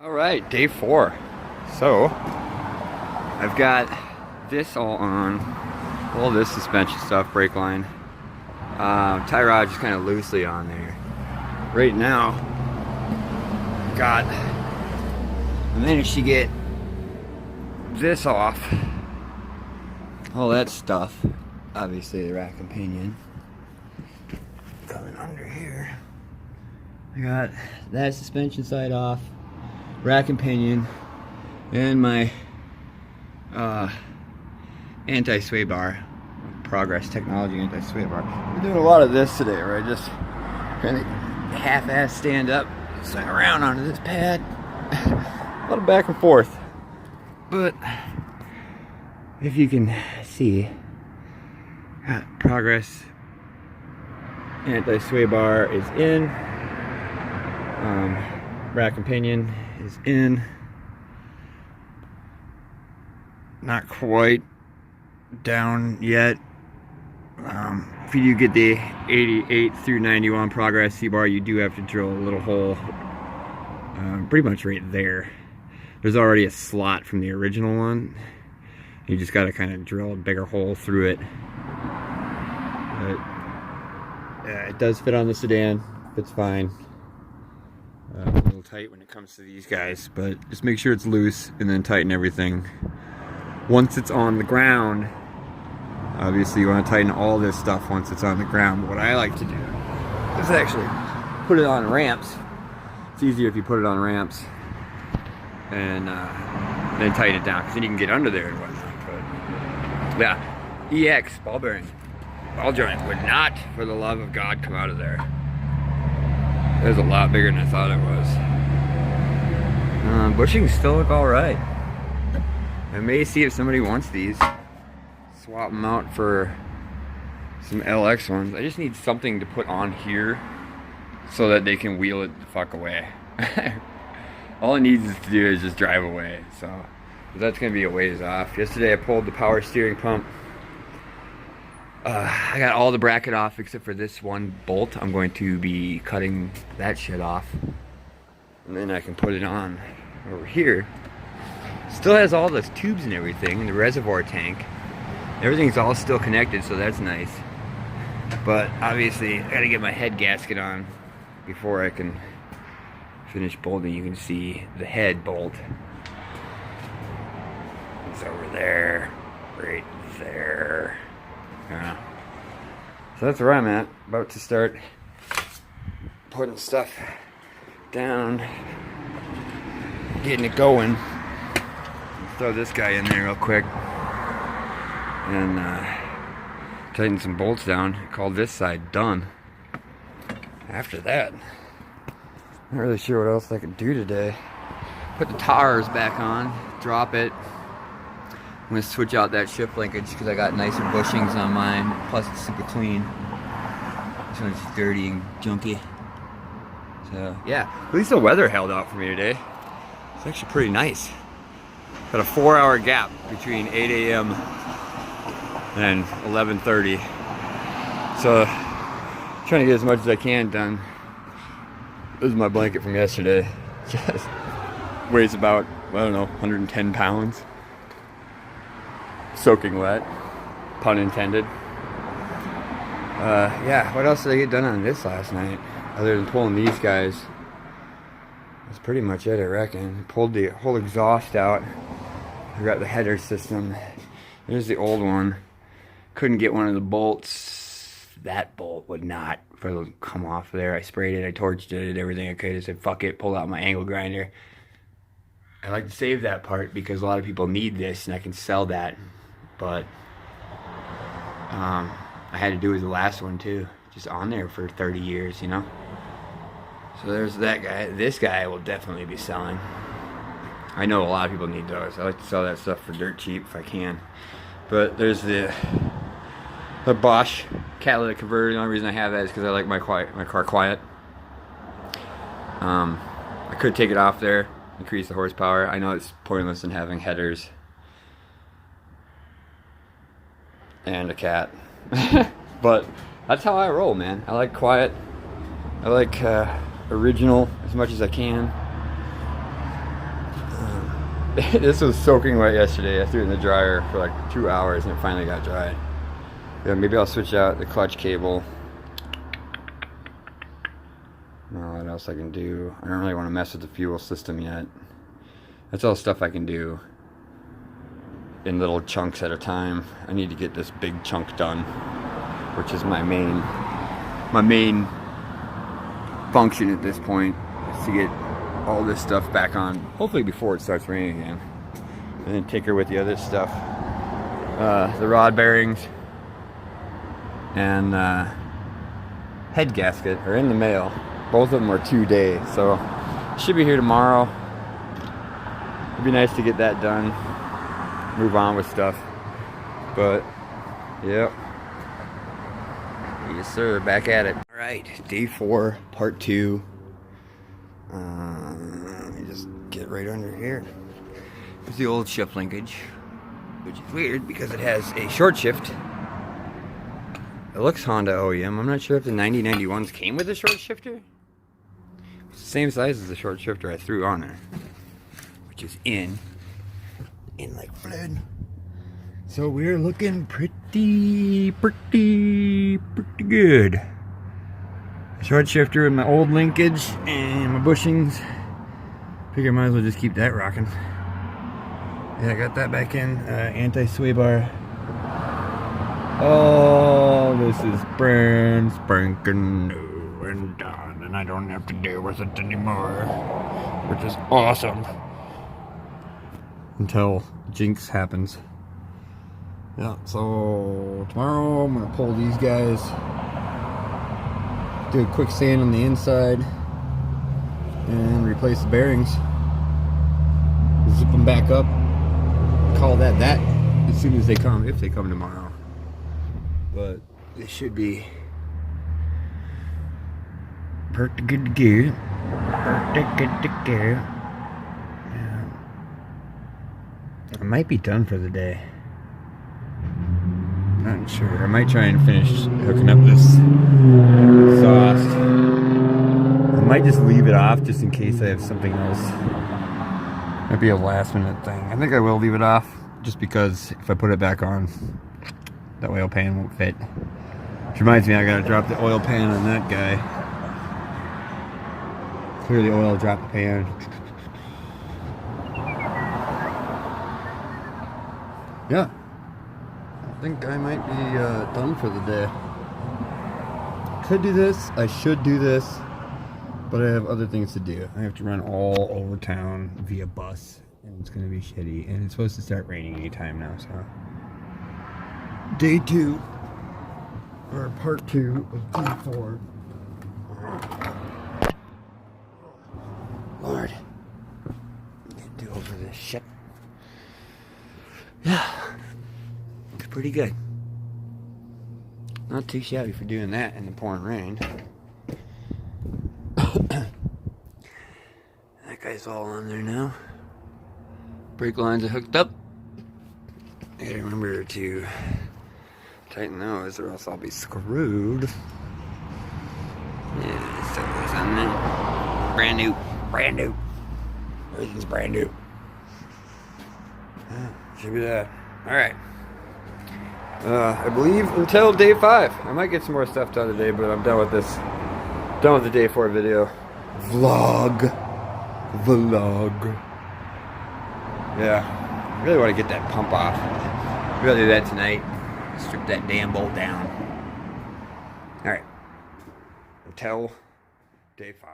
All right, day 4. So I've got this all on, all this suspension stuff, brake line, tie rod just kind of loosely on there. Right now, I managed to get this off, all that stuff, obviously the rack and pinion coming under here. I got that suspension side off, rack and pinion, and my anti-sway bar, Progress Technology anti-sway bar. We're doing a lot of this today, where I just kind of half-ass stand up, swing around onto this pad. A lot of back and forth. But if you can see, Progress anti-sway bar is in. Rack and pinion is in. Not quite down yet. If you do get the 88 through 91 Progress C-bar, you do have to drill a little hole pretty much right there. There's already a slot from the original one. You just got to kind of drill a bigger hole through it. But yeah, it does fit on the Sedan. Fits fine. A little tight when it comes to these guys, but just make sure it's loose and then tighten everything. Once it's on the ground, obviously you want to tighten all this stuff once it's on the ground. But what I like to do is actually put it on ramps. It's easier if you put it on ramps and then tighten it down, because then you can get under there and whatnot. But yeah, EX ball bearing, ball joint would not, for the love of God, come out of there. It was a lot bigger than I thought it was. Bushings still look all right. I may see if somebody wants these, swap them out for some LX ones. I just need something to put on here so that they can wheel it the fuck away. All it needs to do is just drive away. So that's gonna be a ways off. Yesterday I pulled the power steering pump. I got all the bracket off except for this one bolt. I'm going to be cutting that shit off, and then I can put it on over here. Still has all those tubes and everything, and the reservoir tank. Everything's all still connected, so that's nice. But obviously I gotta get my head gasket on before I can finish bolting. You can see the head bolt. It's over there, right there. Yeah. So that's where I'm at. About to start putting stuff down, getting it going. Throw this guy in there real quick and tighten some bolts down. Call this side done. After that, not really sure what else I could do today. Put the tires back on, drop it. I'm going to switch out that shift linkage because I got nicer bushings on mine. Plus it's super clean. This one's dirty and junky. So yeah, at least the weather held out for me today. It's actually pretty nice. Got a 4-hour gap between 8 a.m. and 11:30. So trying to get as much as I can done. This is my blanket from yesterday. Just weighs about, I don't know, 110 pounds. Soaking wet, pun intended. Yeah, what else did I get done on this last night? Other than pulling these guys. That's pretty much it, I reckon. Pulled the whole exhaust out. I got the header system. There's the old one. Couldn't get one of the bolts. That bolt would not come off there. I sprayed it, I torched it, did everything I could. I said, fuck it, pulled out my angle grinder. I like to save that part because a lot of people need this and I can sell that. But I had to do with the last one too, just on there for 30 years, you know. So there's that guy. This guy I will definitely be selling. I know a lot of people need those. I like to sell that stuff for dirt cheap if I can. But there's the Bosch catalytic converter. The only reason I have that is because I like my car quiet. I could take it off there, increase the horsepower. I know it's pointless in having headers and a cat. But that's how I roll, man. I like quiet. I like original as much as I can. This was soaking wet yesterday. I threw it in the dryer for like 2 hours and it finally got dry. Yeah, maybe I'll switch out the clutch cable. I don't know what else I can do. I don't really want to mess with the fuel system yet. That's all stuff I can do in little chunks at a time. I need to get this big chunk done, which is my main function at this point, is to get all this stuff back on, hopefully before it starts raining again, and then tinker with the other stuff. The rod bearings and head gasket are in the mail. Both of them are 2 days, so should be here tomorrow. It'd be nice to get that done, move on with stuff. But yep, yes sir, back at it. All right, day 4, part 2. Let me just get right under here. It's the old shift linkage, which is weird because it has a short shift. It looks Honda OEM. I'm not sure if the 9091s came with a short shifter. It's the same size as the short shifter I threw on there, which is in like flood. So we're looking pretty good. Short shifter with my old linkage and my bushings. Figure I might as well just keep that rocking. Yeah, I got that back in. Anti-sway bar. Oh, this is brand spanking new and done, and I don't have to deal with it anymore, which is awesome. Until jinx happens. Yeah, so tomorrow I'm gonna pull these guys, do a quick sand on the inside, and replace the bearings. Zip them back up. Call that as soon as they come, if they come tomorrow. But they should be pretty good to go. Pretty good to go. Yeah. I might be done for the day. Not sure. I might try and finish hooking up this exhaust. I might just leave it off just in case I have something else. Might be a last minute thing. I think I will leave it off just because if I put it back on, that oil pan won't fit. Which reminds me, I gotta drop the oil pan on that guy. Clear the oil, drop the pan. Yeah. I think I might be done for the day. Could do this, I should do this, but I have other things to do. I have to run all over town via bus, and it's gonna be shitty, and it's supposed to start raining anytime now, so. Day 2, or part 2 of day 4. Lord, can't do over this shit. Yeah, it's pretty good. Not too shabby for doing that in the pouring rain. That guy's all on there now. Brake lines are hooked up. I gotta remember to tighten those or else I'll be screwed. Yeah, so it's on there. Brand new. Everything's brand new. Should be that. Alright. I believe until day 5. I might get some more stuff done today, but I'm done with this. Done with the day 4 video. Vlog. Yeah. I really want to get that pump off. Maybe I'll do that tonight. Strip that damn bolt down. Alright. Until day 5.